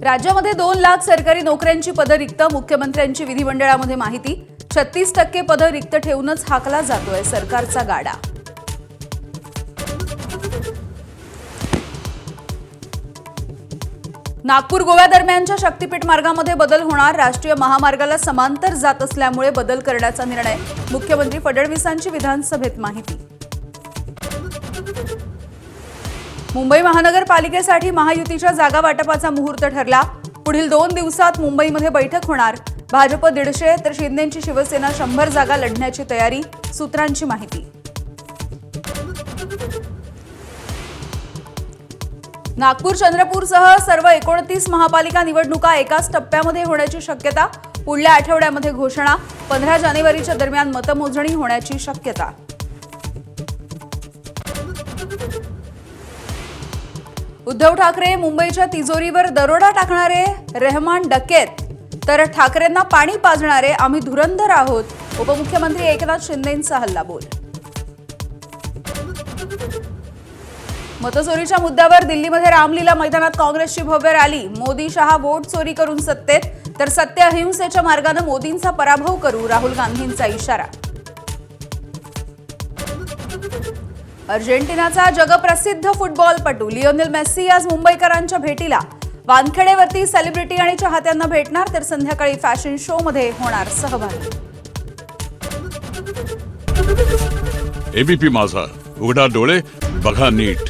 राज्यामध्ये 2 लाख सरकारी नोकऱ्यांची पदं रिक्त. मुख्यमंत्र्यांची विधिमंडळामध्ये माहिती. 36% पदं रिक्त ठेवूनच हाकला जातोय सरकारचा गाडा. नागपूर गोवा दरम्यानच्या शक्तीपीठ मार्गामध्ये बदल होणार. राष्ट्रीय महामार्गाला समांतर जात असल्यामुळे बदल करण्याचा निर्णय. मुख्यमंत्री फडणवीसांची विधानसभेत माहिती. मुंबई महानगरपालिकेसाठी महायुतीच्या जागा वाटपाचा मुहूर्त ठरला. पुढील 2 दिवसात मुंबईमध्ये बैठक होणार. भाजप 150 तर शिंदेची शिवसेना 100 जागा लढण्याची तयारी. सूत्रांची माहिती. नागपूर चंद्रपूरसह सर्व 29 महापालिका निवडणुका एकाच टप्प्यामध्ये होण्याची शक्यता. पुढल्या आठवड्यामध्ये घोषणा. 15 जानेवारीच्या दरम्यान मतमोजणी होण्याची शक्यता. उद्धव ठाकरे मुंबईच्या तिजोरीवर दरोडा टाकणारे रहमान डकेत, तर ठाकरेंना पाणी पाजणारे आम्ही धुरंधर आहोत. उपमुख्यमंत्री एकनाथ शिंदेंचा हल्लाबोल. मतचोरीच्या मुद्द्यावर दिल्लीमध्ये रामलीला मैदानात काँग्रेसची भव्य रॅली. मोदी शहा वोट चोरी करून सत्तेत, तर सत्य अहिंसेच्या मार्गाने मोदींचा पराभव करू. राहुल गांधींचा इशारा. अर्जेंटिनाचा जगप्रसिद्ध फुटबॉलपटू लिओनेल मेस्सी आज मुंबईकरांच्या भेटीला. वानखेडेवरती सेलिब्रिटी आणि चाहत्यांना भेटणार, तर संध्याकाळी फॅशन शो मध्ये होणार सहभागी. एबीपी माझा, उघडा डोळे बघा नीट.